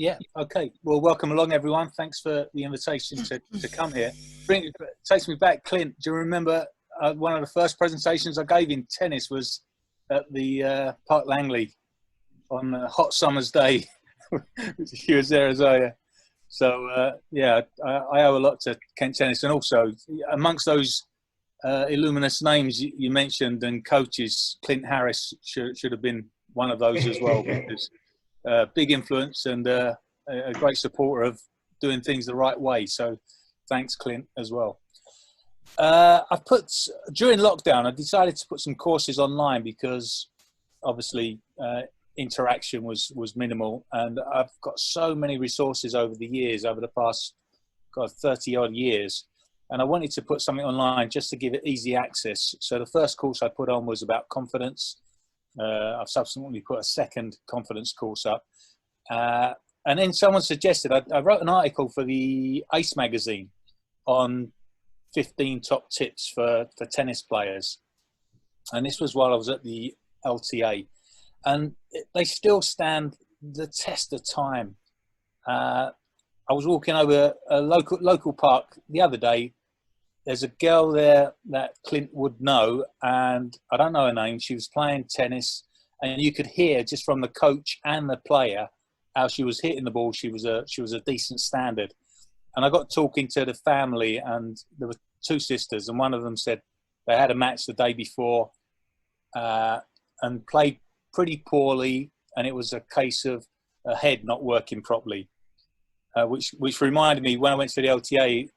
Yeah. Okay. Well, welcome along, everyone. Thanks for the invitation to come here. Takes me back, Clint. Do you remember one of the first presentations I gave in tennis was at the Park Langley on a hot summer's day? He was there as I. So yeah, I owe a lot to Kent Tennis, and also amongst those illuminous names you mentioned and coaches, Clint Harris should have been one of those as well, because big influence and a great supporter of doing things the right way. So thanks, Clint, as well. During lockdown, I decided to put some courses online because obviously interaction was minimal, and I've got so many resources over the years, over the past 30 odd years, and I wanted to put something online just to give it easy access. So the first course I put on was about confidence. I've subsequently put a second confidence course up, and then someone suggested I wrote an article for the Ace magazine on 15 top tips for tennis players, and this was while I was at the LTA, and they still stand the test of time. I was walking over a local park the other day. There's a girl there that Clint would know, and I don't know her name. She was playing tennis, and you could hear just from the coach and the player how she was hitting the ball. She was a decent standard. And I got talking to the family, and there were two sisters, and one of them said they had a match the day before and played pretty poorly, and it was a case of her head not working properly, which reminded me, when I went to the LTA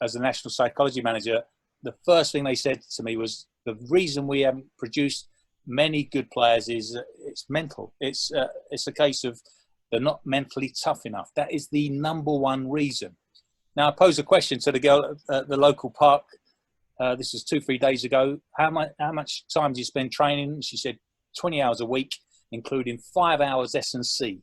as a national psychology manager, the first thing they said to me was, the reason we haven't produced many good players is it's mental. It's a case of they're not mentally tough enough. That is the number one reason. Now, I posed a question to the girl at the local park. This was 2-3 days ago. How much time do you spend training? And she said 20 hours a week, including 5 hours S&C.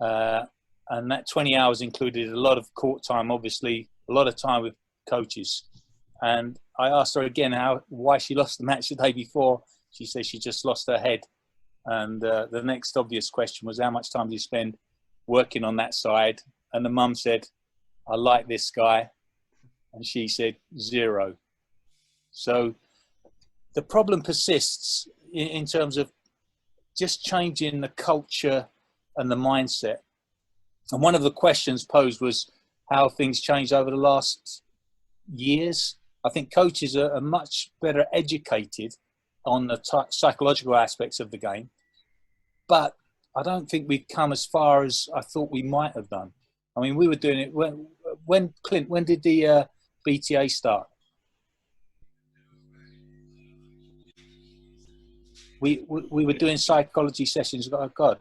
And that 20 hours included a lot of court time, obviously, a lot of time with coaches. And I asked her again why she lost the match the day before. She said she just lost her head. And the next obvious question was, how much time do you spend working on that side? And the mum said, I like this guy. And she said 0. So the problem persists in terms of just changing the culture and the mindset. And one of the questions posed was how things changed over the last years. I think coaches are much better educated on the psychological aspects of the game, but I don't think we've come as far as I thought we might have done. I mean, we were doing it when Clint, when did the BTA start? We were doing psychology sessions. Oh God,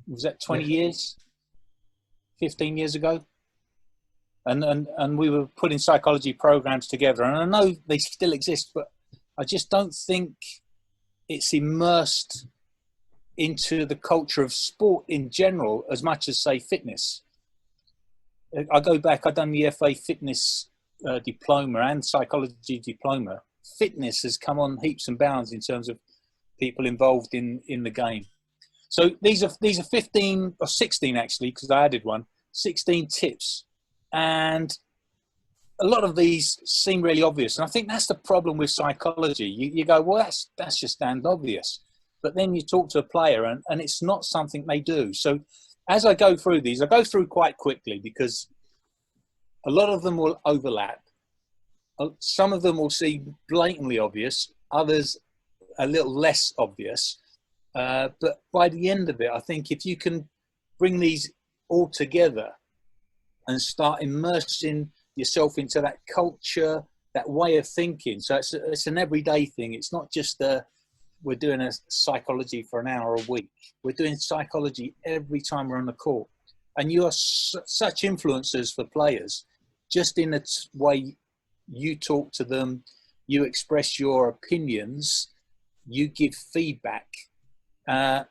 was that 20 years? 15 years ago? And we were putting psychology programs together, and I know they still exist, but I just don't think it's immersed into the culture of sport in general as much as, say, fitness. I go back, I've done the FA fitness diploma and psychology diploma. Fitness has come on heaps and bounds in terms of people involved in the game. So these are 15 or 16 actually, because I added one, 16 tips. And a lot of these seem really obvious. And I think that's the problem with psychology. You go, well, that's just damned obvious. But then you talk to a player and it's not something they do. So as I go through these, I go through quite quickly because a lot of them will overlap. Some of them will seem blatantly obvious, others a little less obvious. But by the end of it, I think if you can bring these all together and start immersing yourself into that culture, that way of thinking. So it's an everyday thing. It's not just we're doing a psychology for an hour a week. We're doing psychology every time we're on the court. And you are such influencers for players, just in the way you talk to them, you express your opinions, you give feedback. And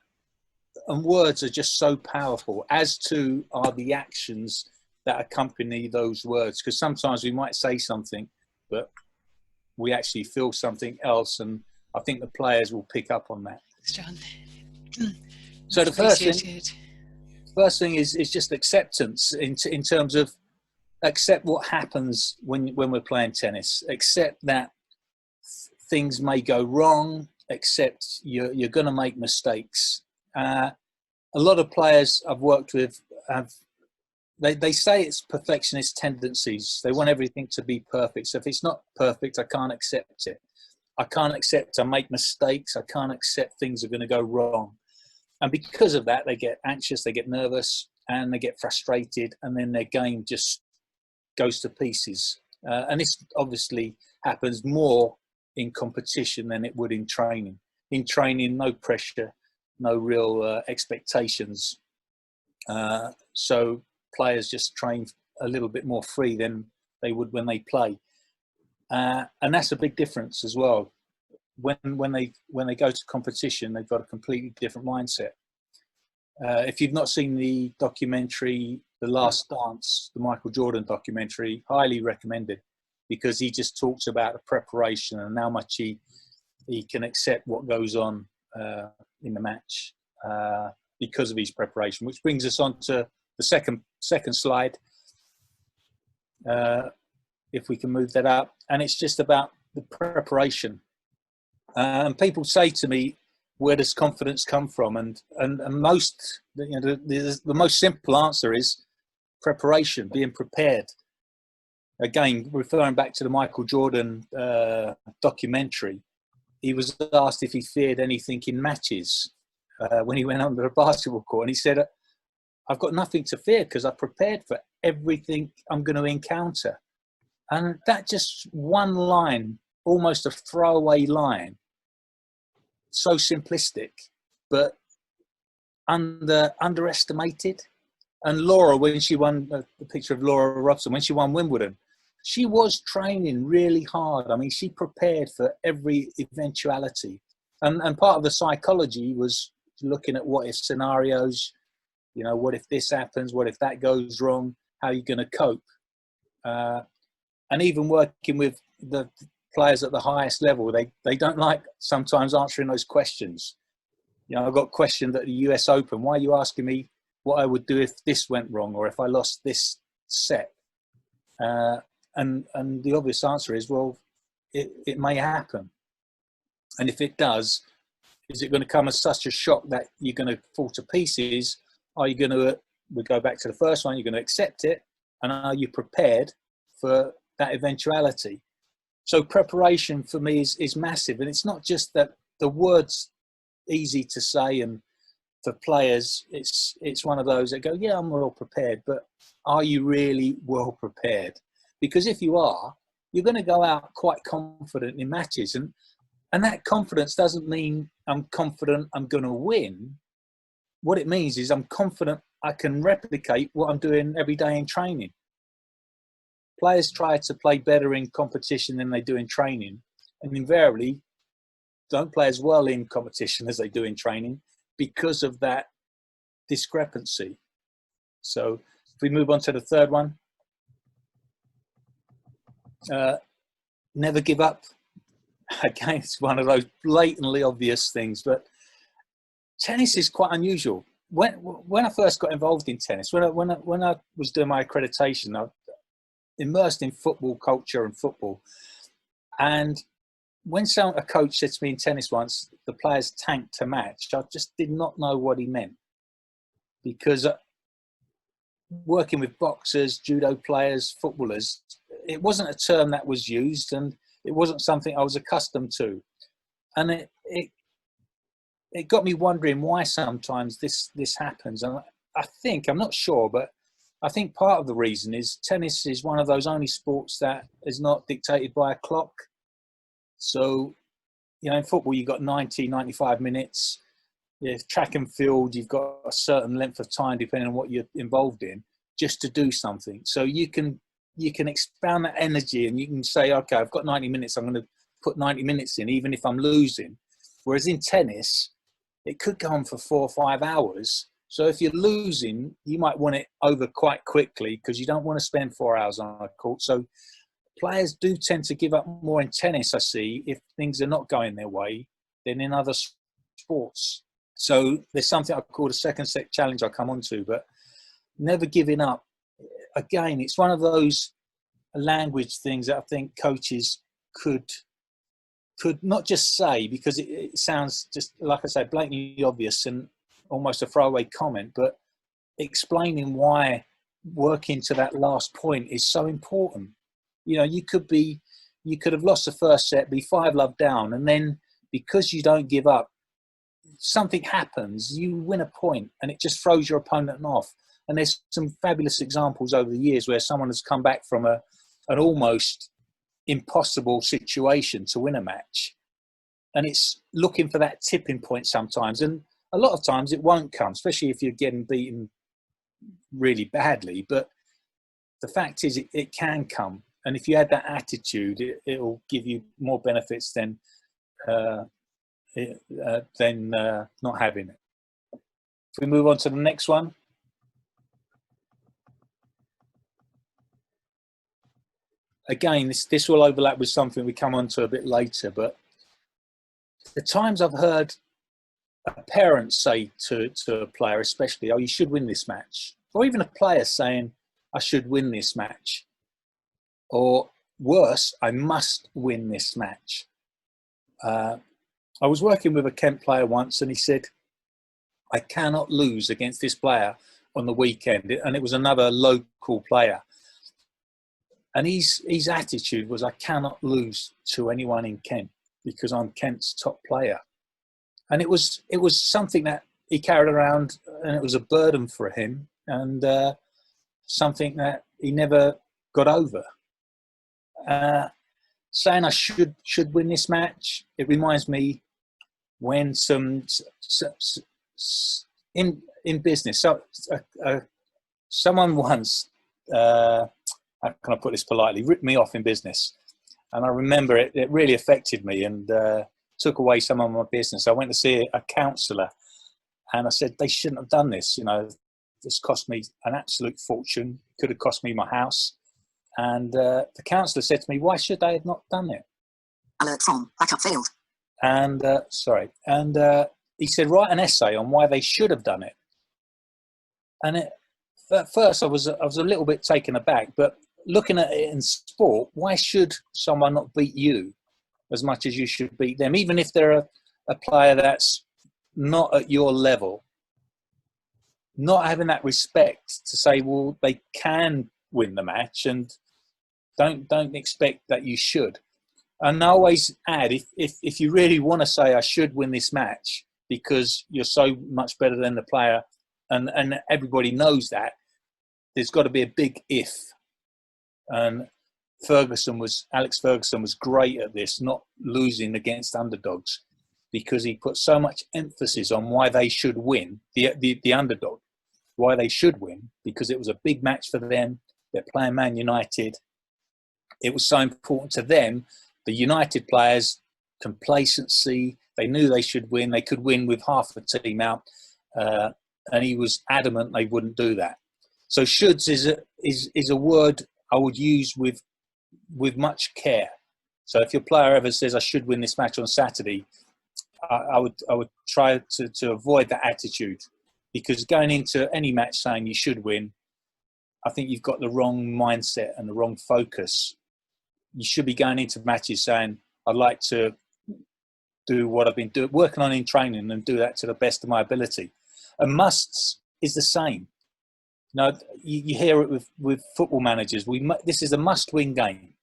words are just so powerful, as too are the actions that accompany those words, because sometimes we might say something but we actually feel something else, and I think the players will pick up on that. Thanks, John. So the first thing, First thing is just acceptance in terms of accept what happens when we're playing tennis. Accept that things may go wrong. Accept you're going to make mistakes. A lot of players I've worked with they say it's perfectionist tendencies. They want everything to be perfect. So if it's not perfect, I can't accept it. I can't accept I make mistakes. I can't accept things are going to go wrong. And because of that, they get anxious, they get nervous, and they get frustrated, and then their game just goes to pieces. And this obviously happens more in competition than it would in training. In training, no pressure, no real expectations. So players just train a little bit more free than they would when they play. And that's a big difference as well. When they go to competition, they've got a completely different mindset. If you've not seen the documentary, The Last Dance, the Michael Jordan documentary, highly recommended, because he just talks about the preparation and how much he can accept what goes on in the match because of his preparation. Which brings us on to the second slide. If we can move that up, and it's just about the preparation. And people say to me, where does confidence come from? And most, the most simple answer is preparation, being prepared. Again, referring back to the Michael Jordan documentary, he was asked if he feared anything in matches when he went onto the basketball court, and he said, I've got nothing to fear because I prepared for everything I'm going to encounter. And that just one line, almost a throwaway line, so simplistic, but underestimated. And Laura, when she won the picture of Laura Robson, when she won Wimbledon, she was training really hard. I mean, she prepared for every eventuality. And part of the psychology was looking at what if scenarios, what if this happens? What if that goes wrong? How are you going to cope? And even working with the players at the highest level, they don't like sometimes answering those questions. I got questioned at the US Open, why are you asking me what I would do if this went wrong or if I lost this set? And the obvious answer is, well, it may happen. And if it does, is it going to come as such a shock that you're going to fall to pieces? Are you going to, we go back to the first one, you're going to accept it? And are you prepared for that eventuality? So preparation for me is massive. And it's not just that the word's easy to say, and for players, it's one of those that go, yeah, I'm well prepared, but are you really well prepared? Because if you are, you're going to go out quite confident in matches. And that confidence doesn't mean I'm confident I'm going to win. What it means is I'm confident I can replicate what I'm doing every day in training. Players try to play better in competition than they do in training, and invariably don't play as well in competition as they do in training because of that discrepancy. So if we move on to the third one, never give up. Again, it's one of those blatantly obvious things, but tennis is quite unusual. When I first got involved in tennis, when I was doing my accreditation, I immersed in football culture and football. And when a coach said to me in tennis once, the players tanked to match, I just did not know what he meant. Because working with boxers, judo players, footballers, it wasn't a term that was used, and it wasn't something I was accustomed to. And it got me wondering why sometimes this happens. And I think, I'm not sure, but I think part of the reason is tennis is one of those only sports that is not dictated by a clock. So, in football, you've got 90, 95 minutes. If track and field, you've got a certain length of time, depending on what you're involved in, just to do something. So you can expand that energy, and you can say, okay, I've got 90 minutes. I'm going to put 90 minutes in, even if I'm losing. Whereas in tennis, it could go on for 4 or 5 hours. So if you're losing, you might want it over quite quickly because you don't want to spend 4 hours on a court. So players do tend to give up more in tennis, I see, if things are not going their way than in other sports. So there's something I call a second set challenge I come on to, but never giving up. Again, it's one of those language things that I think coaches could not just say, because it sounds just, like I say, blatantly obvious and almost a throwaway comment, but explaining why working to that last point is so important. You know, you could have lost the first set, be 5-love down, and then because you don't give up, something happens, you win a point, and it just throws your opponent off. And there's some fabulous examples over the years where someone has come back from an almost impossible situation to win a match. And it's looking for that tipping point sometimes. And a lot of times it won't come, especially if you're getting beaten really badly. But the fact is it can come. And if you had that attitude, it'll give you more benefits than not having it. If we move on to the next one. Again, this will overlap with something we come on to a bit later, but the times I've heard a parent say to a player especially, oh, you should win this match. Or even a player saying, I should win this match. Or worse, I must win this match. I was working with a Kent player once and he said, I cannot lose against this player on the weekend. And it was another local player. And his attitude was, I cannot lose to anyone in Kent because I'm Kent's top player. And it was something that he carried around, and it was a burden for him, and something that he never got over. Saying I should win this match, it reminds me when in business, someone once, how can I put this politely, ripped me off in business. And I remember it really affected me and took away some of my business. I went to see a counsellor and I said, they shouldn't have done this. You know, this cost me an absolute fortune. It could have cost me my house. And the counsellor said to me, why should they have not done it? Alert from backup failed. And he said, write an essay on why they should have done it. And at first I was a little bit taken aback, but looking at it in sport, why should someone not beat you as much as you should beat them, even if they're a player that's not at your level? Not having that respect to say, well, they can win the match, and don't expect that you should. And I always add, if you really want to say I should win this match because you're so much better than the player, and everybody knows that, there's got to be a big if. And Alex Ferguson was great at this, not losing against underdogs, because he put so much emphasis on why they should win, the underdog, why they should win, because it was a big match for them. They're playing Man United. It was so important to them. The United players, complacency, they knew they should win. They could win with half the team out. And he was adamant they wouldn't do that. So shoulds is a word I would use with much care. So if your player ever says I should win this match on Saturday, I would try to avoid that attitude, because going into any match saying you should win, I think you've got the wrong mindset and the wrong focus. You should be going into matches saying, I'd like to do what I've been working on in training and do that to the best of my ability. And musts is the same. Now, you hear it with football managers. This is a must-win game.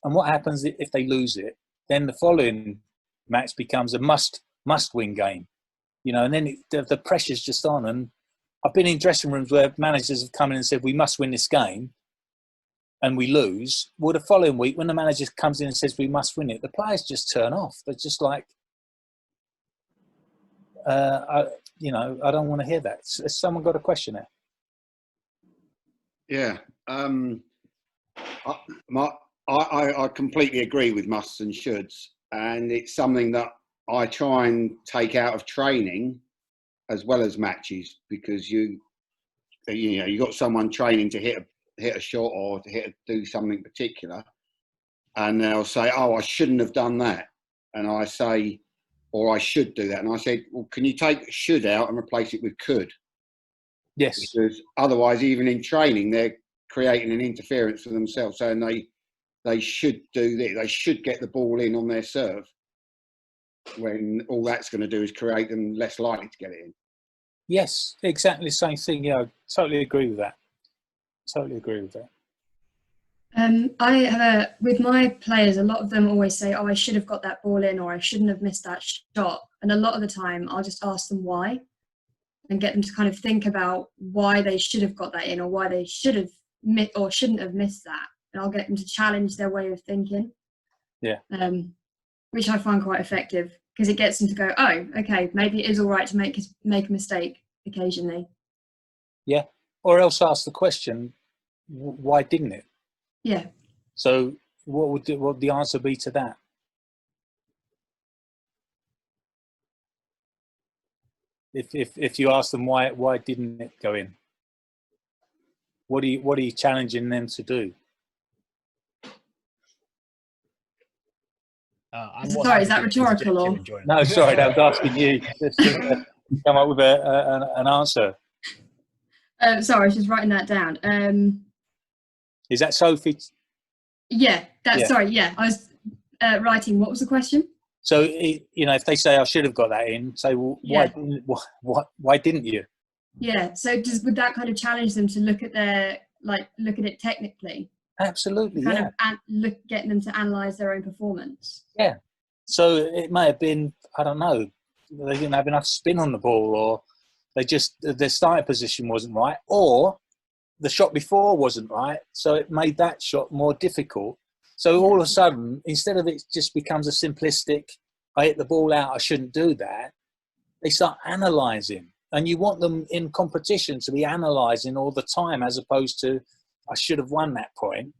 And what happens if they lose it? Then the following match becomes a must-win game. You know, and then the pressure's just on. And I've been in dressing rooms where managers have come in and said, we must win this game, and we lose. Well, the following week, when the manager comes in and says we must win it, the players just turn off. They're just like, I don't want to hear that. Has someone got a question there? Yeah, I completely agree with musts and shoulds, and it's something that I try and take out of training as well as matches, because you got someone training to hit a shot or to do something particular, and they'll say, "Oh, I shouldn't have done that," and I say, or I should do that. And I said, well, can you take should out and replace it with could? Yes. Because otherwise, even in training, they're creating an interference for themselves, saying they should do this, they should get the ball in on their serve, when all that's going to do is create them less likely to get it in. Yes, exactly the same thing. Yeah, I totally agree with that. Totally agree with that. I have with my players, a lot of them always say, oh, I should have got that ball in, or I shouldn't have missed that shot. And a lot of the time I'll just ask them why, and get them to kind of think about why they should have got that in, or why they should have or shouldn't have missed that. And I'll get them to challenge their way of thinking. Yeah. Which I find quite effective, because it gets them to go, oh, okay, maybe it is all right to make a mistake occasionally. Yeah. Or else ask the question, why didn't it? Yeah. So what would the answer be to that? If you ask them why didn't it go in? What are you challenging them to do? Sorry, is that rhetorical or? No, sorry, I was asking you to come up with an answer. Sorry, I was just writing that down. Is that Sophie? Yeah, sorry. Yeah, I was writing. What was the question? So if they say I should have got that in, say, well, why didn't you? Yeah. So would that kind of challenge them to look at it technically? Absolutely. Kind of getting them to analyze their own performance. Yeah. So it may have been, I don't know, they didn't have enough spin on the ball, or their starting position wasn't right, or the shot before wasn't right, so it made that shot more difficult. So all of a sudden, instead of it just becomes a simplistic, I hit the ball out, I shouldn't do that, they start analysing. And you want them in competition to be analysing all the time, as opposed to, I should have won that point,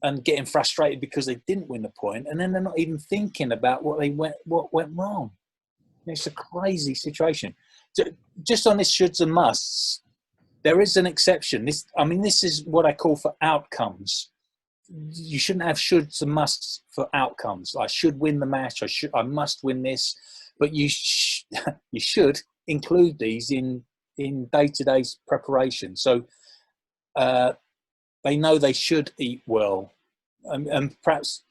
and getting frustrated because they didn't win the point, and then they're not even thinking about what went wrong. It's a crazy situation. So just on this shoulds and musts, there is an exception. This is what I call for outcomes. You shouldn't have shoulds and musts for outcomes. I should win the match. I must win this. But you should include these in day-to-day preparation. So they know they should eat well, and perhaps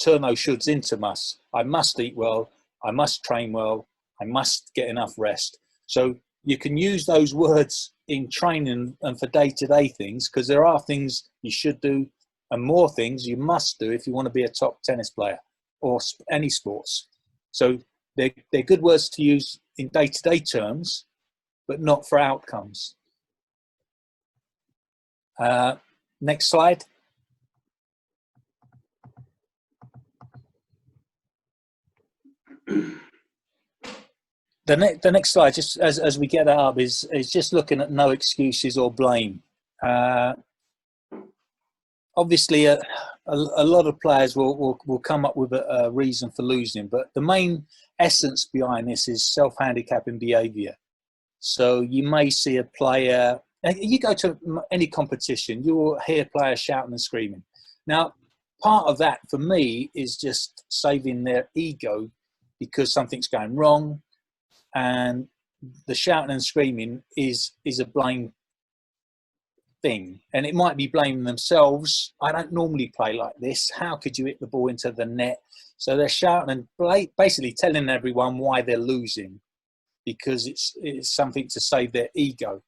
turn those shoulds into musts. I must eat well. I must train well. I must get enough rest. So you can use those words in training and for day-to-day things, because there are things you should do and more things you must do if you want to be a top tennis player or any sports. So they're good words to use in day-to-day terms, but not for outcomes. Next slide. The next slide, just as we get that up, is just looking at no excuses or blame. Obviously, a lot of players will come up with a reason for losing, but the main essence behind this is self-handicapping behaviour. So you may see a player, you go to any competition, you will hear players shouting and screaming. Now, part of that for me is just saving their ego because something's going wrong, and the shouting and screaming is a blame thing, and it might be blaming themselves. I don't normally play like this. How could you hit the ball into the net? So they're shouting and basically telling everyone why they're losing, because it's something to save their ego.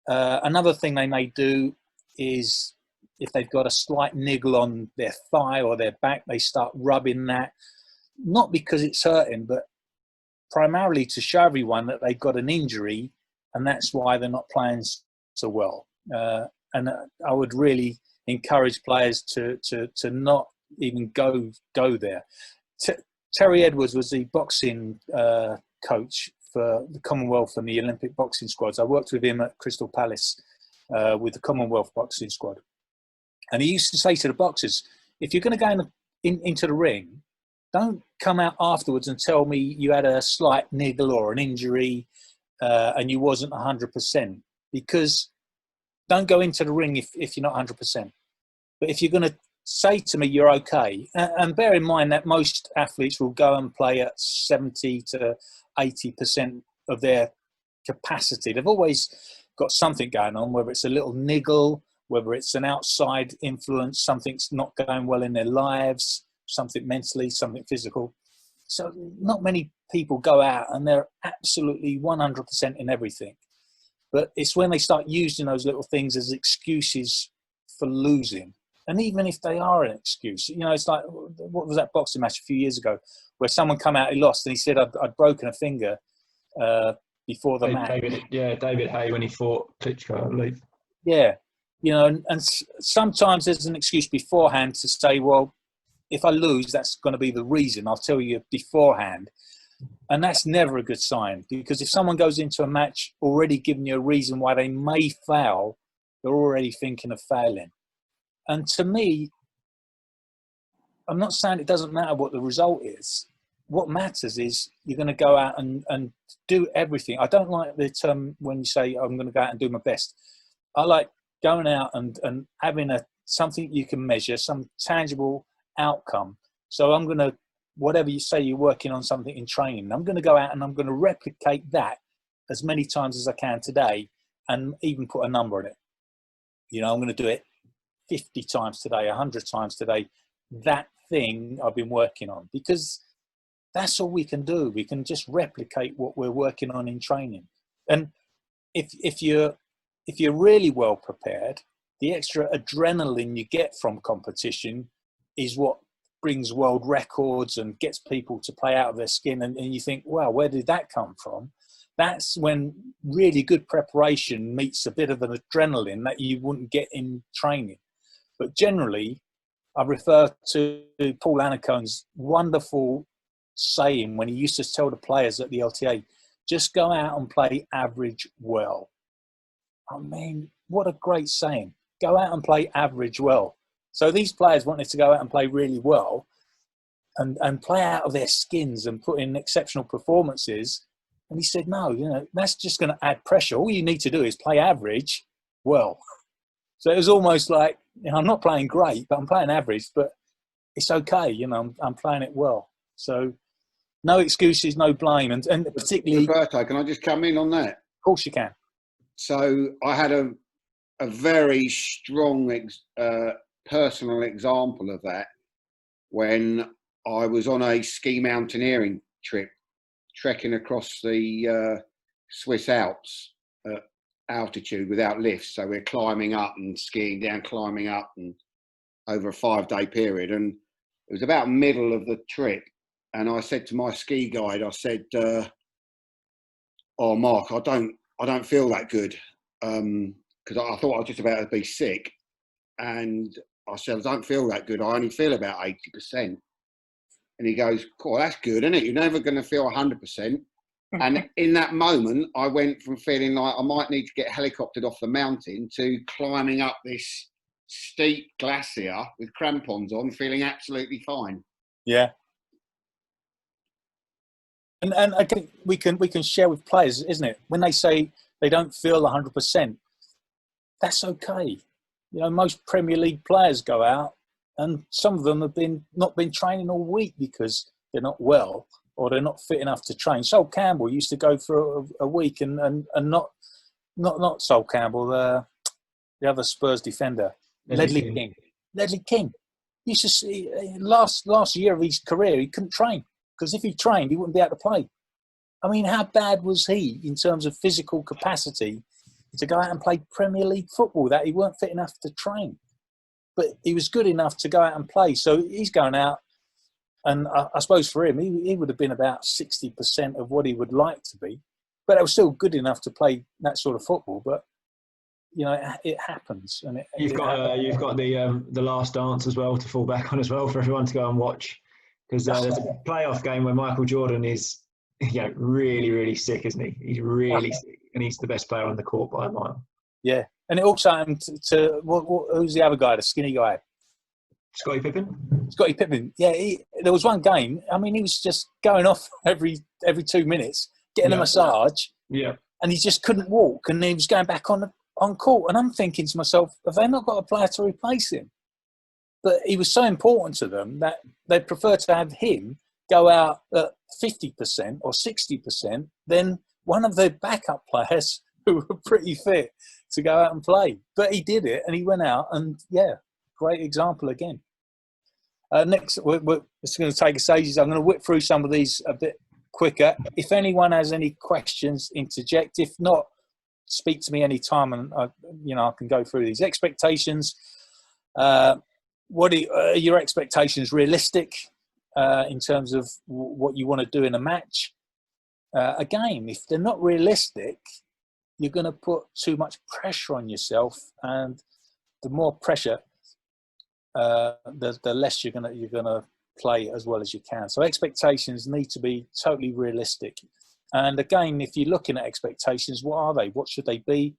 Another thing they may do is, if they've got a slight niggle on their thigh or their back, they start rubbing that, not because it's hurting, but primarily to show everyone that they've got an injury, and that's why they're not playing so well. And I would really encourage players to not even go there. Terry Edwards was the boxing coach for the Commonwealth and the Olympic boxing squads. I worked with him at Crystal Palace with the Commonwealth boxing squad. And he used to say to the boxers, if you're going to go into the ring, don't come out afterwards and tell me you had a slight niggle or an injury and you wasn't 100%, because don't go into the ring if you're not 100%. But if you're going to say to me, you're okay. And bear in mind that most athletes will go and play at 70 to 80% of their capacity. They've always got something going on, whether it's a little niggle, whether it's an outside influence, something's not going well in their lives, something mentally, something physical. So not many people go out and they're absolutely 100% in everything. But it's when they start using those little things as excuses for losing. And even if they are an excuse, it's like, what was that boxing match a few years ago where someone come out, he lost, and he said, I'd broken a finger before the match. David Hay, when he fought Klitschko, I believe. Yeah. And sometimes there's an excuse beforehand to say, well, if I lose, that's going to be the reason. I'll tell you beforehand. And that's never a good sign, because if someone goes into a match already giving you a reason why they may fail, they're already thinking of failing. And to me, I'm not saying it doesn't matter what the result is. What matters is you're going to go out and do everything. I don't like the term when you say, I'm going to go out and do my best. I like going out and having something you can measure, some tangible outcome. So I'm going to, whatever you say, you're working on something in training, I'm going to go out and I'm going to replicate that as many times as I can today, and even put a number on it. I'm going to do it 50 times today, 100 times today, that thing I've been working on, because that's all we can do. We can just replicate what we're working on in training. And if you're really well prepared, the extra adrenaline you get from competition is what brings world records and gets people to play out of their skin. And you think, wow, where did that come from? That's when really good preparation meets a bit of an adrenaline that you wouldn't get in training. But generally, I refer to Paul Anacone's wonderful saying when he used to tell the players at the LTA, just go out and play average well. I mean, what a great saying. Go out and play average well. So these players wanted to go out and play really well and play out of their skins and put in exceptional performances. And he said, no, that's just going to add pressure. All you need to do is play average well. So it was almost like, I'm not playing great, but I'm playing average, but it's okay. I'm playing it well. So no excuses, no blame. And particularly... Roberto, can I just come in on that? Of course you can. So I had a very strong personal example of that when I was on a ski mountaineering trip, trekking across the Swiss Alps at altitude without lifts. So we're climbing up and skiing down, climbing up, and over a 5-day period. And it was about middle of the trip. And I said to my ski guide, I said, oh, Mark, I don't feel that good. Because I thought I was just about to be sick. And I said, I don't feel that good. I only feel about 80%. And he goes, cool, that's good, isn't it? You're never going to feel 100%. And in that moment, I went from feeling like I might need to get helicoptered off the mountain to climbing up this steep glacier with crampons on, feeling absolutely fine. Yeah. And I think we can share with players, isn't it? When they say they don't feel 100%, that's okay. Most Premier League players go out, and some of them have not been training all week because they're not well or they're not fit enough to train. Sol Campbell used to go for a week, and not Sol Campbell, the other Spurs defender, Ledley King. Ledley King used to see last year of his career he couldn't train, because if he trained he wouldn't be able to play. I mean, how bad was he in terms of physical capacity to go out and play Premier League football that he weren't fit enough to train? But he was good enough to go out and play. So he's going out, and I suppose for him, he would have been about 60% of what he would like to be. But it was still good enough to play that sort of football. But, it happens. And you've got the Last Dance as well to fall back on as well for everyone to go and watch. Because there's a playoff game where Michael Jordan is really, really sick, isn't he? He's really sick, and he's the best player on the court by a mile. Yeah, and it also happened to who's the other guy, the skinny guy? Scottie Pippen. Scottie Pippen. Yeah, there was one game. I mean, he was just going off every 2 minutes, getting a massage. Yeah, and he just couldn't walk, and he was going back on court. And I'm thinking to myself, have they not got a player to replace him? But he was so important to them that they prefer to have him go out at 50% or 60% than one of their backup players who were pretty fit to go out and play. But he did it, and he went out, and yeah, great example again. Next, it's going to take us ages. I'm going to whip through some of these a bit quicker. If anyone has any questions, interject. If not, speak to me anytime, and I can go through these expectations. What are your expectations realistic in terms of what you want to do in a match? Again, if they're not realistic, you're going to put too much pressure on yourself, and the more pressure, the less you're gonna play as well as you can. So expectations need to be totally realistic. And again, if you're looking at expectations, what are they? What should they be?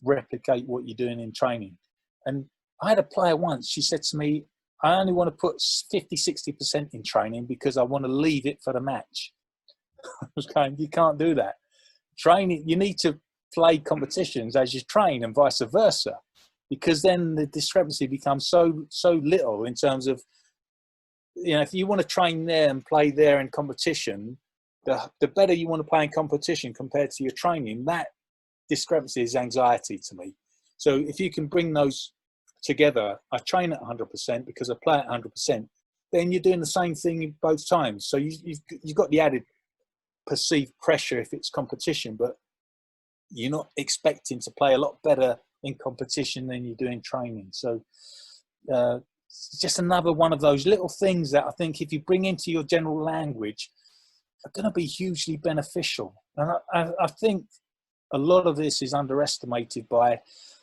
Replicate what you're doing in training. And I had a player once, she said to me, I only want to put 50-60% in training because I want to leave it for the match. I was going, you can't do that. Training, you need to play competitions as you train, and vice versa, because then the discrepancy becomes so little in terms of, if you want to train there and play there in competition, the better you want to play in competition compared to your training, that discrepancy is anxiety to me. So if you can bring those together, I train at 100% because I play at 100%, then you're doing the same thing both times. So you've got the added perceived pressure if it's competition, but you're not expecting to play a lot better in competition than you do in training. So it's just another one of those little things that I think if you bring into your general language are going to be hugely beneficial. And I think a lot of this is underestimated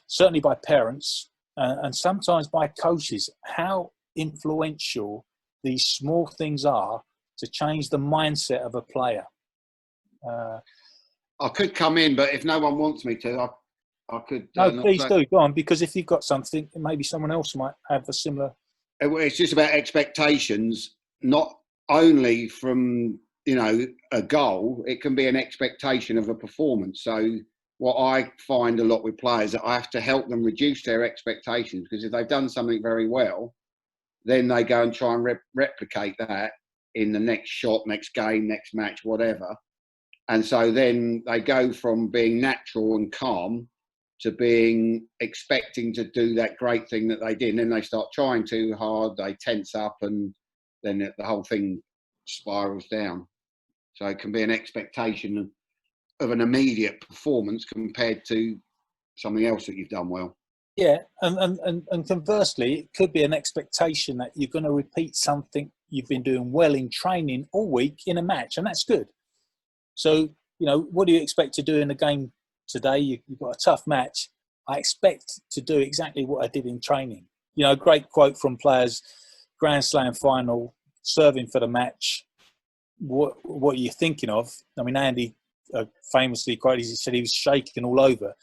certainly by parents and sometimes by coaches, how influential these small things are to change the mindset of a player. I could come in, but if no one wants me to, I could. No, please do. Go on, because if you've got something, maybe someone else might have a similar. It's just about expectations, not only from, a goal. It can be an expectation of a performance. So what I find a lot with players, that I have to help them reduce their expectations, because if they've done something very well, then they go and try and replicate that in the next shot, next game, next match, whatever. And so then they go from being natural and calm to being expecting to do that great thing that they did. And then they start trying too hard, they tense up, and then the whole thing spirals down. So it can be an expectation of an immediate performance compared to something else that you've done well. Yeah, and conversely, it could be an expectation that you're going to repeat something you've been doing well in training all week in a match, and that's good. So, what do you expect to do in a game today? You've got a tough match. I expect to do exactly what I did in training. A great quote from players, Grand Slam final, serving for the match. What are you thinking of? I mean, Andy famously quoted, he said he was shaking all over.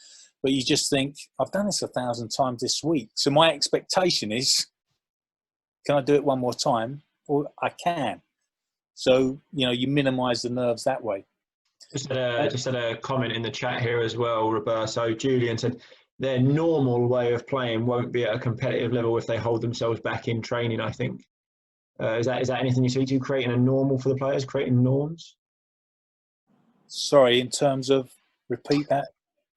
But you just think, I've done this 1,000 times this week. So my expectation is, can I do it one more time? Or I can. So, you minimise the nerves that way. Just had a comment in the chat here as well, Roberto. Julian said their normal way of playing won't be at a competitive level if they hold themselves back in training, I think. Is that anything you see to creating a normal for the players, creating norms? Sorry, in terms of, repeat that?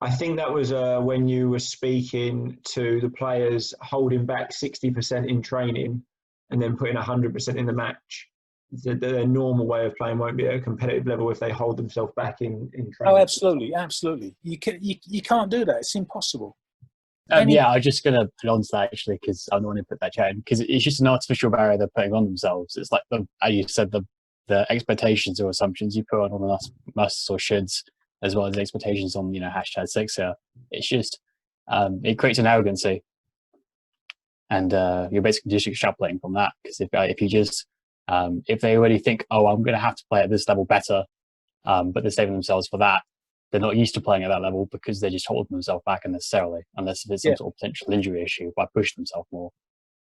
I think that was when you were speaking to the players holding back 60% in training and then putting 100% in the match. Their normal way of playing won't be at a competitive level if they hold themselves back in training. Oh, absolutely. You can't do that. It's impossible. Yeah, I'm just going to put on to that actually, because I don't want to put that chat in, because it's just an artificial barrier they're putting on themselves. It's like, as you said, the expectations or assumptions you put on us, musts or shoulds, as well as the expectations on, #6 here. It's just, it creates an arrogancy. And you're basically just extrapolating from that. Because if you just, if they already think, oh, I'm going to have to play at this level better, but they're saving themselves for that, they're not used to playing at that level because they just hold themselves back unnecessarily, unless if it's some sort of potential injury issue by pushing themselves more.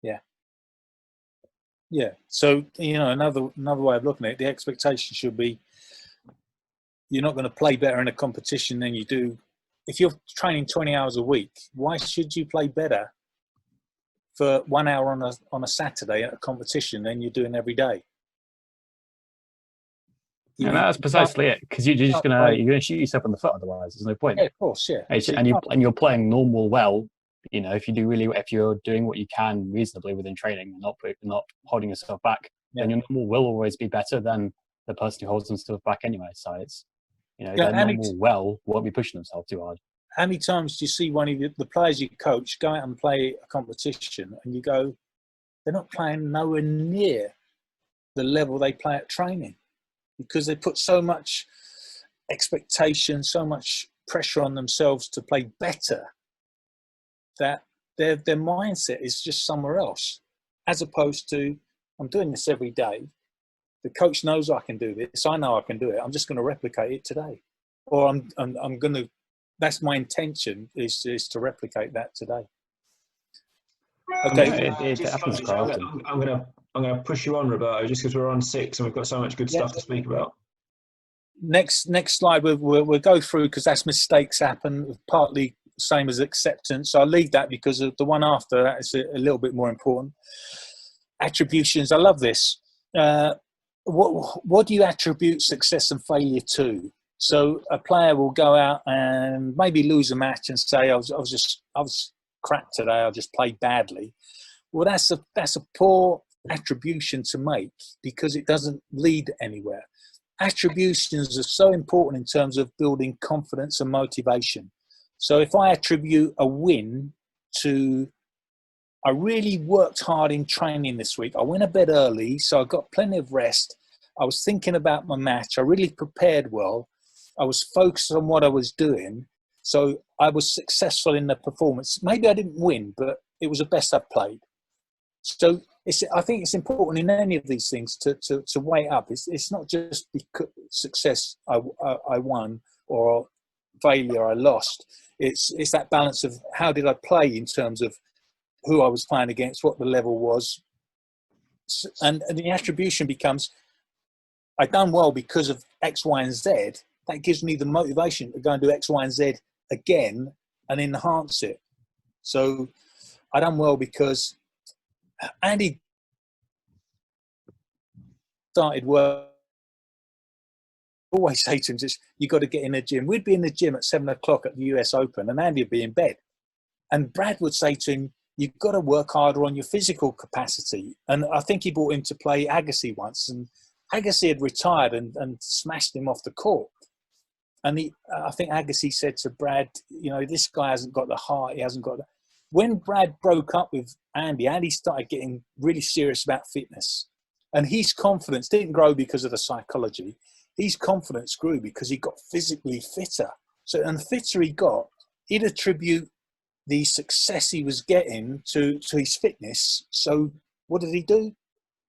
Yeah. Yeah. So, another way of looking at it, the expectation should be you're not going to play better in a competition than you do. If you're training 20 hours a week, why should you play better for 1 hour on a Saturday at a competition than you're doing every day. And that's precisely it, because you're gonna shoot yourself in the foot otherwise. There's no point. Yeah, of course, yeah. And you're playing normal well. You know, if you're doing what you can reasonably within training, and not holding yourself back, then your normal will always be better than the person who holds themselves back anyway. So it's, their normal well won't be pushing themselves too hard. How many times do you see one of the players you coach go out and play a competition, and you go, they're not playing nowhere near the level they play at training, because they put so much expectation, so much pressure on themselves to play better, that their mindset is just somewhere else, as opposed to, I'm doing this every day. The coach knows I can do this. I know I can do it. I'm just going to replicate it today, or I'm going to. That's my intention, is to replicate that today. Okay. It happens quite often. I'm gonna push you on, Roberto, just because we're on 6 and we've got so much good stuff to speak about. Next slide we'll go through, because that's mistakes happen, partly same as acceptance. So I'll leave that, because of the one after that is a little bit more important. Attributions. I love this. What do you attribute success and failure to? So a player will go out and maybe lose a match and say, I was crap today. I just played badly. Well, that's a poor attribution to make, because it doesn't lead anywhere. Attributions are so important in terms of building confidence and motivation. So if I attribute a win to, I really worked hard in training this week. I went to bed early, so I got plenty of rest. I was thinking about my match. I really prepared well. I was focused on what I was doing. So I was successful in the performance. Maybe I didn't win, but it was the best I've played. So I think it's important in any of these things to weigh up. It's not just because success I won, or failure I lost. It's that balance of how did I play in terms of who I was playing against, what the level was. And the attribution becomes, I done well because of X, Y, and Z. That gives me the motivation to go and do X, Y, and Z again and enhance it. So I done well because Andy started work. Always say to him, just, you got to get in the gym. We'd be in the gym at 7 o'clock at the US Open, and Andy would be in bed. And Brad would say to him, you've got to work harder on your physical capacity. And I think he brought him to play Agassi once, and Agassi had retired and smashed him off the court. And I think Agassi said to Brad, this guy hasn't got the heart. He hasn't got the... When Brad broke up with Andy started getting really serious about fitness. And his confidence didn't grow because of the psychology. His confidence grew because he got physically fitter. So, and the fitter he got, he'd attribute the success he was getting to his fitness. So what did he do?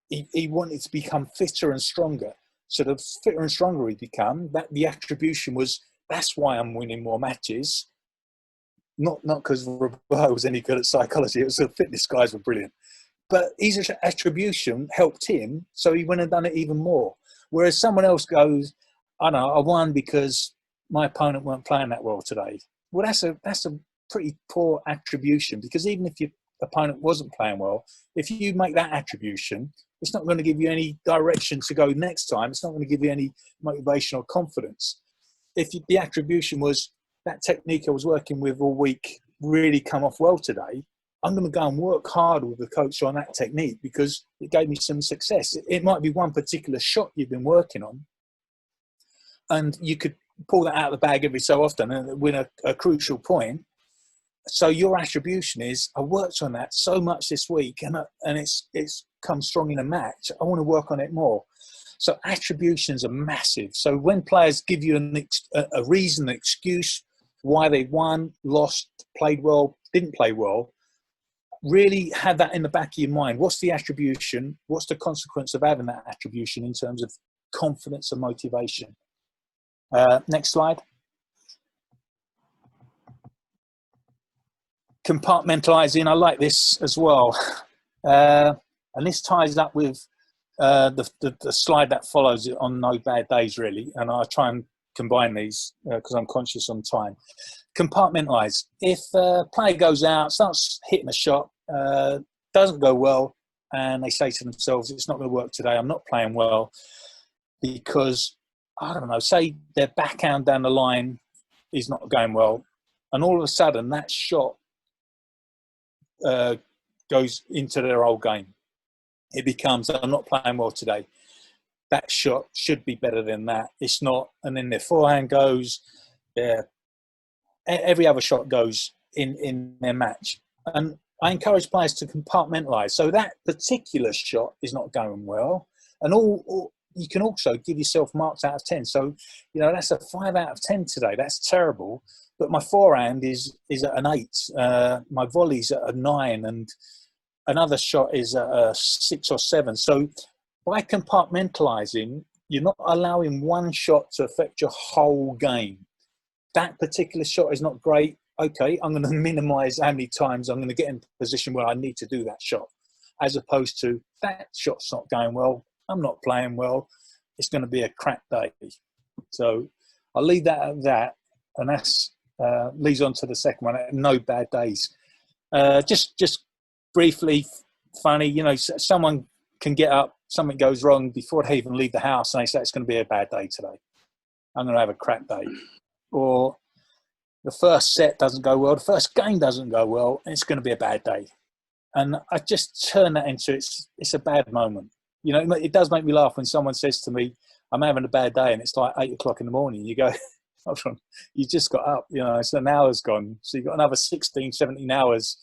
He wanted to become fitter and stronger. So the fitter and stronger he became, that the attribution was, that's why I'm winning more matches. Not because Roberto was any good at psychology. It was the fitness guys were brilliant. But his attribution helped him, so he went and done it even more. Whereas someone else goes, I know, I won because my opponent weren't playing that well today. Well, that's a pretty poor attribution, because even if your opponent wasn't playing well, if you make that attribution, it's not going to give you any direction to go next time. It's not going to give you any motivation or confidence. If the attribution was, that technique I was working with all week really come off well today, I'm going to go and work hard with the coach on that technique because it gave me some success. It might be one particular shot you've been working on, and you could pull that out of the bag every so often and win a crucial point. So your attribution is, I worked on that so much this week, and it's come strong in a match. I want to work on it more. So attributions are massive. So when players give you a reason, an excuse why they won, lost, played well, didn't play well, really have that in the back of your mind. What's the attribution? What's the consequence of having that attribution in terms of confidence and motivation? Next slide. Compartmentalizing, I like this as well. And this ties up with the slide that follows it on No Bad Days, really. And I'll try and combine these because I'm conscious on time. Compartmentalize. If a player goes out, starts hitting a shot, doesn't go well, and they say to themselves, it's not going to work today, I'm not playing well, because, I don't know, say their backhand down the line is not going well, and all of a sudden that shot goes into their whole game. It becomes, I'm not playing well today. That shot should be better than that. It's not. And then their forehand goes, every other shot goes in their match. And I encourage players to compartmentalise. So that particular shot is not going well. And you can also give yourself marks out of 10. So, that's a 5 out of 10 today. That's terrible. But my forehand is at an 8. My volley's at a 9. And another shot is at a 6 or 7. So by compartmentalising, you're not allowing one shot to affect your whole game. That particular shot is not great. Okay, I'm going to minimise how many times I'm going to get in a position where I need to do that shot, as opposed to that shot's not going well, I'm not playing well, it's going to be a crap day. So I'll leave that at that, and that's leads on to the second one, no bad days. Just briefly funny, someone can get up, something goes wrong before they even leave the house, and they say it's going to be a bad day today. I'm going to have a crap day. Or the first set doesn't go well, the first game doesn't go well, and it's going to be a bad day. And I just turn that into it's a bad moment. It does make me laugh when someone says to me, I'm having a bad day, and it's like 8 o'clock in the morning. You go, hold on, you just got up, so an hour's gone. So you've got another 16, 17 hours.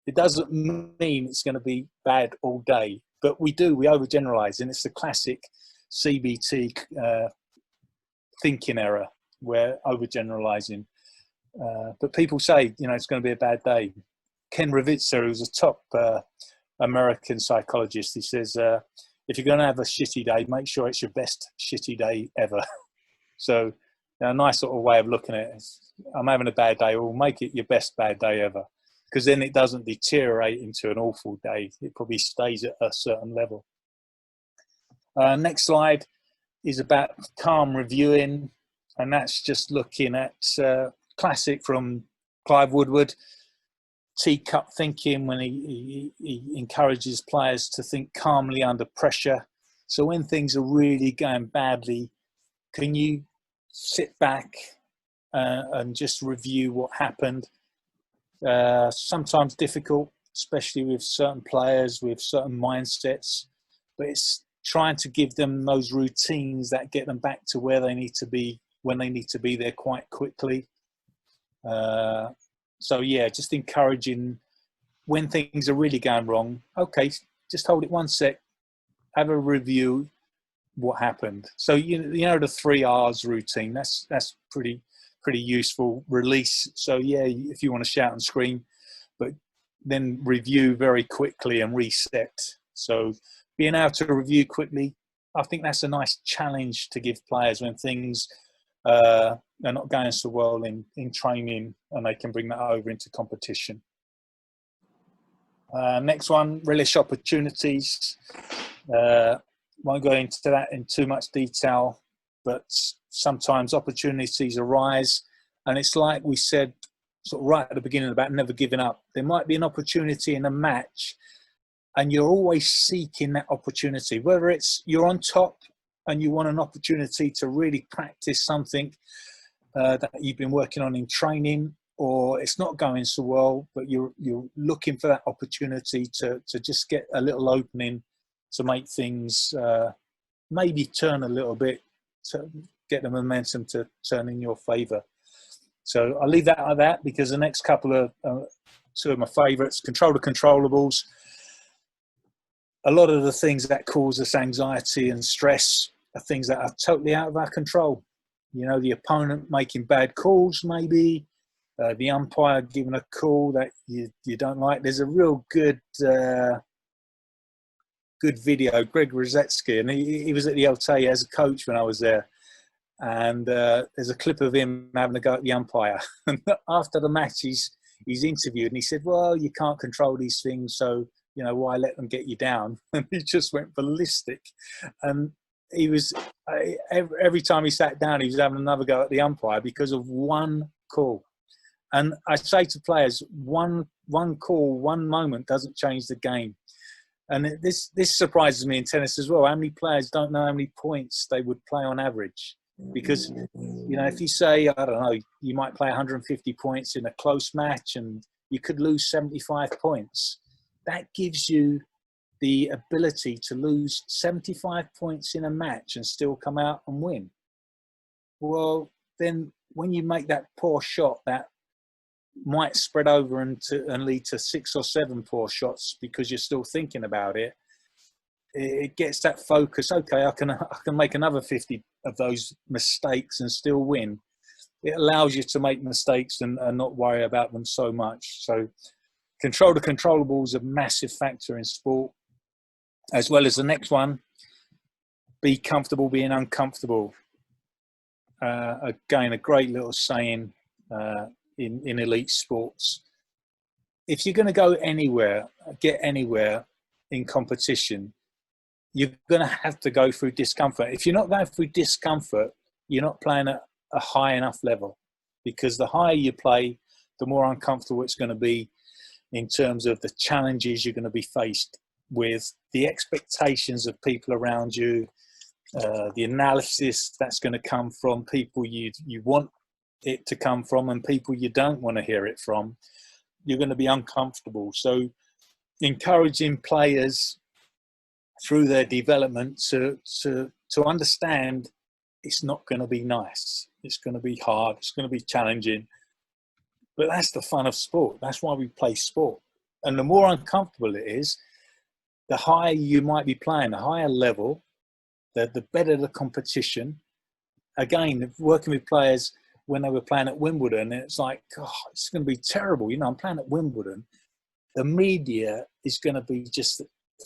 It doesn't mean it's going to be bad all day. But we overgeneralize, and it's the classic CBT thinking error, where overgeneralizing. But people say, it's going to be a bad day. Ken Ravitzer, who's a top American psychologist, he says, if you're going to have a shitty day, make sure it's your best shitty day ever. So a nice sort of way of looking at it. I'm having a bad day, well, make it your best bad day ever. Because then it doesn't deteriorate into an awful day. It probably stays at a certain level. Next slide is about calm reviewing. And that's just looking at classic from Clive Woodward, teacup thinking, when he encourages players to think calmly under pressure. So when things are really going badly, can you sit back and just review what happened? Sometimes difficult, especially with certain players with certain mindsets, but it's trying to give them those routines that get them back to where they need to be when they need to be there quite quickly. So yeah, just encouraging when things are really going wrong. Okay, just hold it 1 sec, have a review what happened. So the 3 R's routine, that's pretty useful. Release. So yeah, if you want to shout and scream, but then review very quickly and reset. So being able to review quickly, I think that's a nice challenge to give players when things are not going so well in training, and they can bring that over into competition. Next one, relish opportunities. Won't go into that in too much detail, but sometimes opportunities arise, and it's like we said sort of right at the beginning about never giving up. There might be an opportunity in a match, and you're always seeking that opportunity, whether it's you're on top and you want an opportunity to really practice something that you've been working on in training, or it's not going so well, but you're looking for that opportunity to just get a little opening to make things maybe turn a little bit, to get the momentum to turn in your favour. So I'll leave that like that, because the next couple of two of my favourites, control the controllables. A lot of the things that cause us anxiety and stress are things that are totally out of our control. The opponent making bad calls, maybe the umpire giving a call that you don't like. There's a real good video, Greg Rosetsky, and he was at the LTA as a coach when I was there. And there's a clip of him having a go at the umpire. And after the match, he's interviewed, and he said, well, you can't control these things, so why let them get you down? And he just went ballistic. And he was every time he sat down, he was having another go at the umpire because of one call. And I say to players, one call, one moment doesn't change the game. And this surprises me in tennis as well. How many players don't know how many points they would play on average? Because, you know, if you say, I don't know, you might play 150 points in a close match and you could lose 75 points. That gives you the ability to lose 75 points in a match and still come out and win. Well, then when you make that poor shot, that might spread over and lead to 6 or 7 poor shots because you're still thinking about it. It gets that focus. Okay, I can make another 50 of those mistakes and still win. It allows you to make mistakes and not worry about them so much. So control the controllables is a massive factor in sport, as well as the next one, be comfortable being uncomfortable. Again, a great little saying in elite sports. If you're going to go anywhere, get anywhere in competition, you're going to have to go through discomfort. If you're not going through discomfort, you're not playing at a high enough level, because the higher you play, the more uncomfortable it's going to be in terms of the challenges you're going to be faced with, the expectations of people around you, the analysis that's going to come from people you want it to come from and people you don't want to hear it from. You're going to be uncomfortable. So encouraging players through their development to understand it's not going to be nice. It's going to be hard. It's going to be challenging. But that's the fun of sport. That's why we play sport. And the more uncomfortable it is, the higher you might be playing, the higher level, the better the competition. Again, working with players when they were playing at Wimbledon, it's like, oh, it's going to be terrible. You know, I'm playing at Wimbledon. The media is going to be just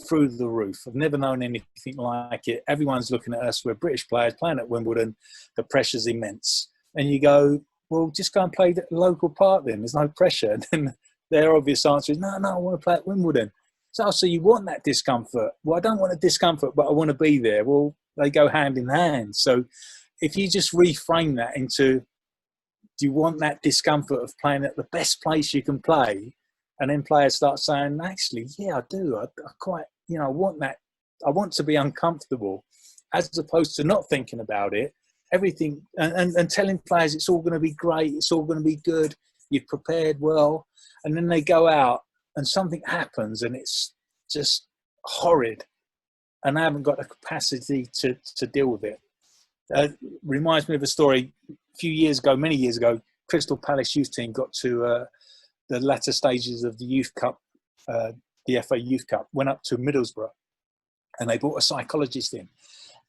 through the roof. I've never known anything like it. Everyone's looking at us. We're British players playing at Wimbledon. The pressure's immense. And you go, well, just go and play the local part then. There's no pressure. And then their obvious answer is, no, I want to play at Wimbledon. So you want that discomfort. Well, I don't want a discomfort, but I want to be there. Well, they go hand in hand. So if you just reframe that into, do you want that discomfort of playing at the best place you can play? And then players start saying, actually, yeah, I do. I quite, you know, I want that. I want to be uncomfortable, as opposed to not thinking about it. Everything, and telling players it's all going to be great. It's all going to be good. You've prepared well. And then they go out and something happens and it's just horrid. And they haven't got the capacity to deal with it. Reminds me of a story a few years ago, many years ago. Crystal Palace youth team got to the latter stages of the Youth Cup, the FA Youth Cup, went up to Middlesbrough, and they brought a psychologist in.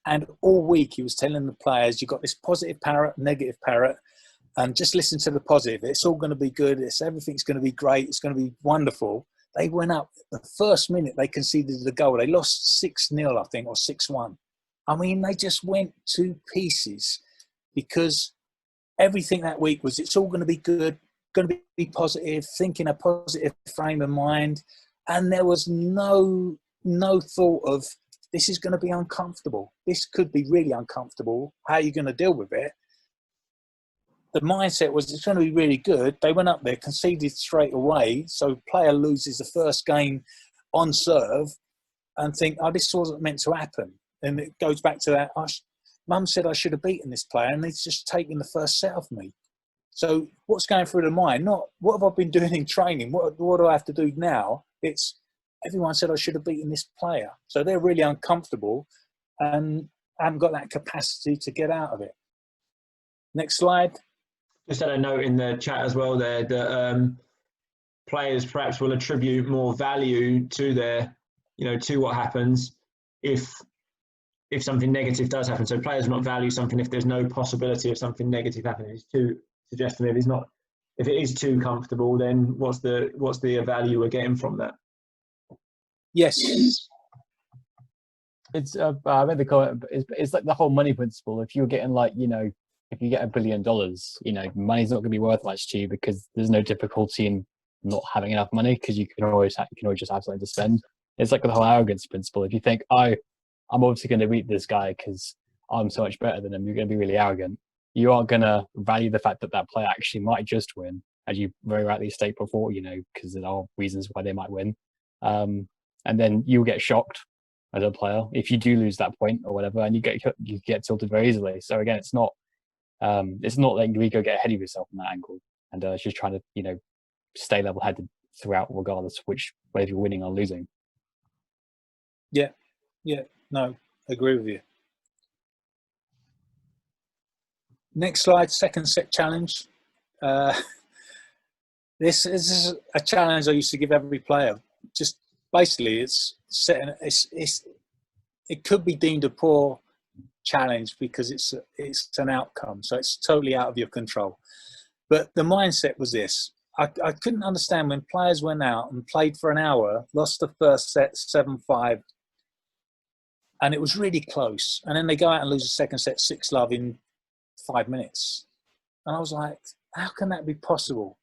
And all week he was telling the players, you've got this positive parrot, negative parrot, and just listen to the positive. It's all going to be good. Everything's going to be great. It's going to be wonderful. They went up. The first minute they conceded the goal. They lost 6-0, I think, or 6-1. I mean, they just went to pieces because everything that week was, it's all going to be good, going to be positive, thinking a positive frame of mind. And there was no thought of, this is going to be uncomfortable. This could be really uncomfortable. How are you going to deal with it? The mindset was, it's going to be really good. They went up there, conceded straight away. So player loses the first game on serve and think, oh, this wasn't meant to happen. And it goes back to that, Mum said I should have beaten this player and he's just taken the first set off me. So what's going through the mind? Not, what have I been doing in training? What do I have to do now? It's, everyone said I should have beaten this player. So they're really uncomfortable and haven't got that capacity to get out of it. Next slide. Just had a note in the chat as well there that players perhaps will attribute more value to their, to what happens if something negative does happen. So players will not value something if there's no possibility of something negative happening. It's too suggesting if it is too comfortable, then what's the value we're getting from that? Yes. It's I made the comment. It's like the whole money principle. If you're getting if you get $1 billion, money's not going to be worth much to you because there's no difficulty in not having enough money because you can always just have something to spend. It's like the whole arrogance principle. If you think, I'm obviously going to beat this guy because I'm so much better than him, you're going to be really arrogant. You aren't going to value the fact that player actually might just win, as you very rightly state before, because there are reasons why they might win. And then you'll get shocked as a player if you do lose that point or whatever, and you get tilted very easily. So again, it's not letting your ego get ahead of yourself in that angle, and it's just trying to stay level-headed throughout, regardless of whether you're winning or losing. Yeah, no, agree with you. Next slide, second set challenge. This is a challenge I used to give every player. Just basically, it's setting. It could be deemed a poor challenge because it's an outcome, so it's totally out of your control. But the mindset was this: I couldn't understand when players went out and played for an hour, lost the first set 7-5, and it was really close, and then they go out and lose the second set 6-love in 5 minutes, and I was like, how can that be possible?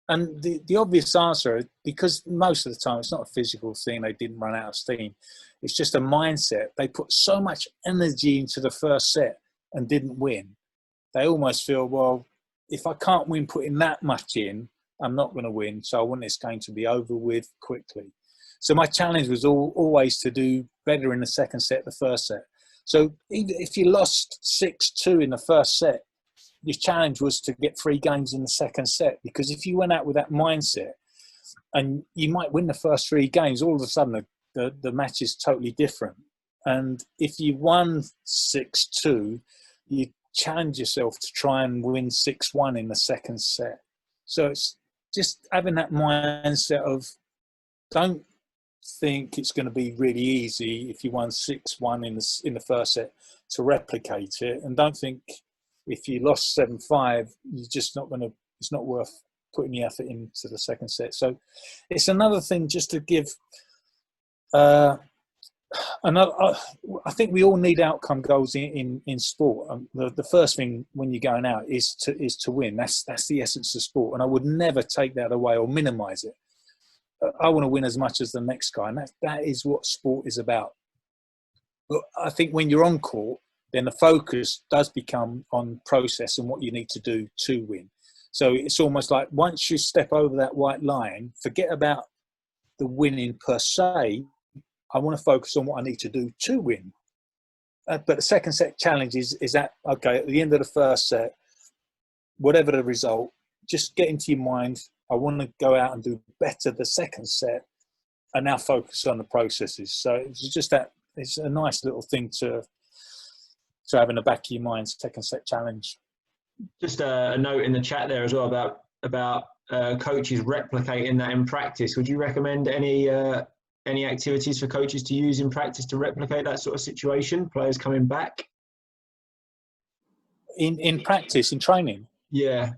And the obvious answer, because most of the time it's not a physical thing, they didn't run out of steam, it's just a mindset. They put so much energy into the first set and didn't win. They almost feel, well, if I can't win putting that much in, I'm not going to win, so I want this game to be over with quickly. So my challenge was always to do better in the second set, the first set. So if you lost 6-2 in the first set, your challenge was to get 3 games in the second set, because if you went out with that mindset, and you might win the first 3 games, all of a sudden the match is totally different. And if you won 6-2, you challenge yourself to try and win 6-1 in the second set. So it's just having that mindset of, don't think it's going to be really easy if you won 6-1 in the first set to replicate it, and don't think if you lost 7-5 you're just not going to, it's not worth putting the effort into the second set. So it's another thing just to give another, I think we all need outcome goals in sport. The first thing when you're going out is to win. That's the essence of sport, and I would never take that away or minimize it. I want to win as much as the next guy, and that is what sport is about. But I think when you're on court, then the focus does become on process and what you need to do to win. So it's almost like once you step over that white line, forget about the winning per se. I want to focus on what I need to do to win. But the second set challenge is that, okay, at the end of the first set, whatever the result, just get into your mind, I want to go out and do better the second set, and now focus on the processes. So it's just that, it's a nice little thing to have in the back of your mind, second set challenge. Just a note in the chat there as well about coaches replicating that in practice. Would you recommend any activities for coaches to use in practice to replicate that sort of situation, players coming back? In practice, in training? Yeah.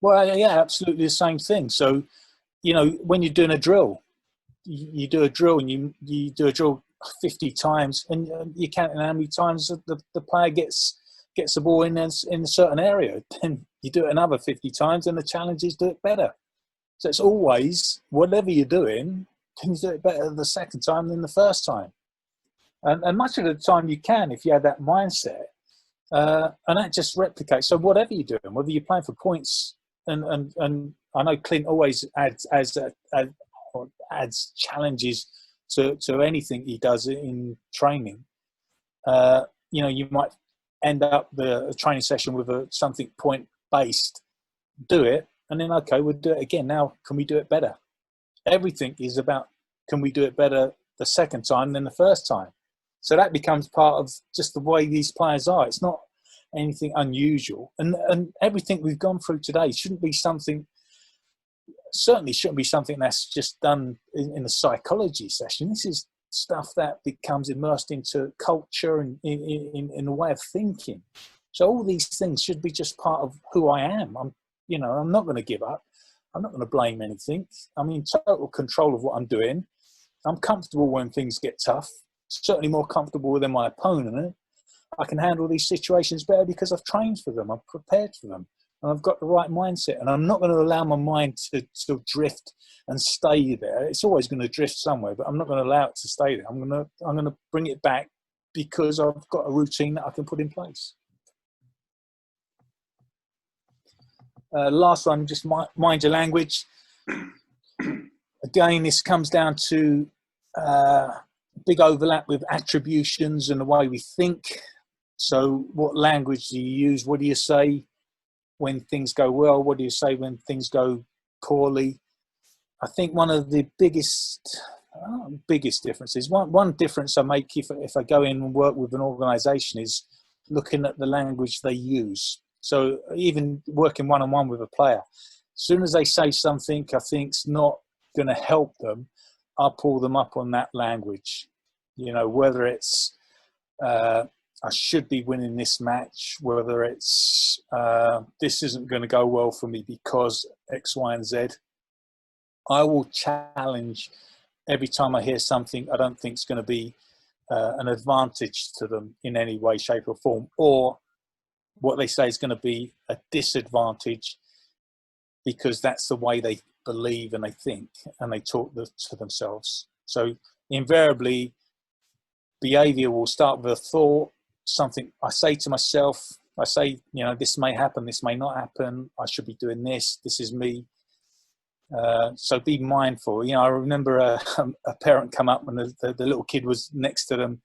Well, yeah, absolutely the same thing. So, when you're doing a drill, you do a drill and you do a drill 50 times, and you count how many times the player gets the ball in a certain area. Then you do it another 50 times, and the challenge is do it better. So it's always, whatever you're doing, can you do it better the second time than the first time? And much of the time you can, if you have that mindset, and that just replicates. So whatever you're doing, whether you're playing for points, and I know Clint always adds challenges to anything he does in training. You might end up the training session with something point based. Do it, and then okay, we'll do it again. Now, can we do it better? Everything is about, can we do it better the second time than the first time? So that becomes part of just the way these players are. It's not anything unusual, and everything we've gone through today certainly shouldn't be something that's just done in a psychology session. This is stuff that becomes immersed into culture and in a way of thinking. So all these things should be just part of who I am. I'm not going to give up. I'm not going to blame anything. I'm in total control of what I'm doing. I'm comfortable when things get tough, certainly more comfortable than my opponent. I can handle these situations better because I've trained for them. I'm prepared for them. And I've got the right mindset. And I'm not going to allow my mind to drift and stay there. It's always going to drift somewhere, but I'm not going to allow it to stay there. I'm going to bring it back because I've got a routine that I can put in place. Last one, just mind your language. Again, this comes down to big overlap with attributions and the way we think. So what language do you use? What do you say when things go well? What do you say when things go poorly? I think one of the biggest differences, one difference I make if I go in and work with an organisation is looking at the language they use. So even working one-on-one with a player, as soon as they say something I think's not going to help them, I'll pull them up on that language. You know, whether it's I should be winning this match, whether it's this isn't going to go well for me because X, Y, and Z. I will challenge every time I hear something I don't think is going to be an advantage to them in any way, shape or form, or what they say is going to be a disadvantage because that's the way they believe and they think and they talk to themselves. So invariably, behavior will start with a thought, something I say to myself. I say, you know, this may happen, this may not happen. I should be doing this. This is me. So be mindful. You know, I remember a parent come up when the little kid was next to them,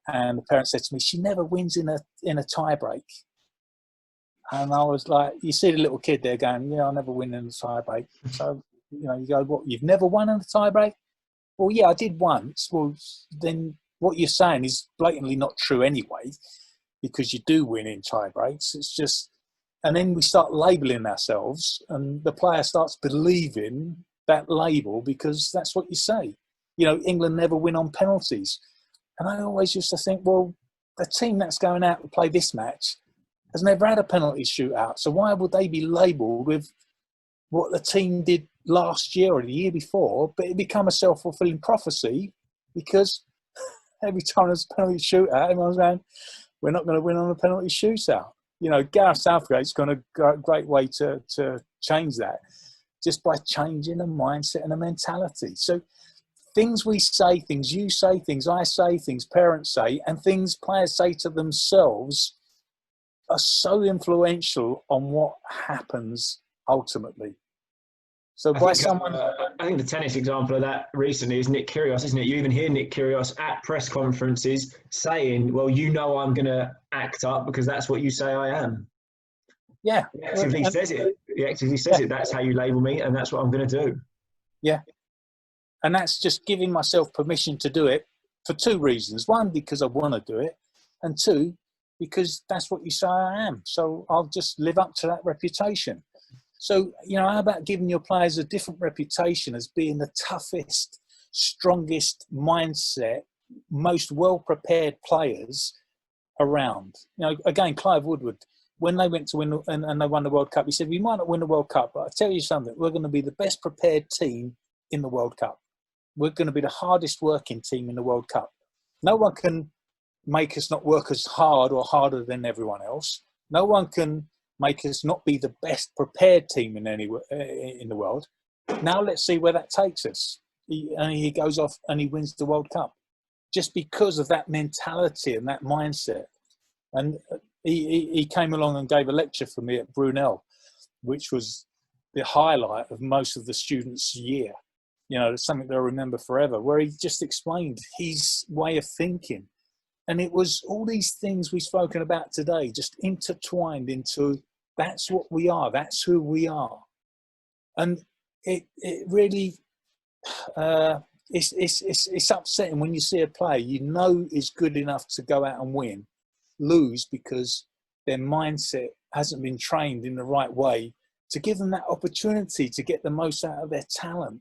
and the parent said to me, "She never wins in a tie break." And I was like, you see the little kid there going, "Yeah, I never win in a tie break." So, you know, you go, "What? You've never won in a tie break?" "Well, yeah, I did once." "Well, then what you're saying is blatantly not true anyway, because you do win in tie breaks. It's just." And then we start labeling ourselves, and the player starts believing that label because that's what you say. You know, England never win on penalties. And I always used to think, well, the team that's going out to play this match has never had a penalty shootout. So why would they be labelled with what the team did last year or the year before? But it became a self-fulfilling prophecy because every time there's a penalty shootout, everyone's going, we're not going to win on a penalty shootout. You know, Gareth Southgate's gone a great way to change that just by changing the mindset and the mentality. So things we say, things you say, things I say, things parents say, and things players say to themselves are so influential on what happens ultimately. So I think the tennis example of that recently is Nick Kyrgios, isn't it? You even hear Nick Kyrgios at press conferences saying, well, you know I'm going to act up because that's what you say I am. Yeah. He actively says it. He actively says it. That's how you label me and that's what I'm going to do. Yeah. And that's just giving myself permission to do it for two reasons. One, because I want to do it. And two, because that's what you say I am. So I'll just live up to that reputation. So, you know, how about giving your players a different reputation as being the toughest, strongest mindset, most well-prepared players around? You know, again, Clive Woodward, when they went to win and they won the World Cup, he said, we might not win the World Cup, but I tell you something, we're going to be the best prepared team in the World Cup. We're going to be the hardest working team in the World Cup. No one can make us not work as hard or harder than everyone else. No one can make us not be the best prepared team in the world. Now let's see where that takes us. He goes off and he wins the World Cup just because of that mentality and that mindset. And he came along and gave a lecture for me at Brunel, which was the highlight of most of the students' year. You know, it's something they'll remember forever, where he just explained his way of thinking. And it was all these things we've spoken about today, just intertwined into that's what we are, that's who we are. And it really, it's upsetting when you see a player you know is good enough to go out and win, lose because their mindset hasn't been trained in the right way to give them that opportunity to get the most out of their talent.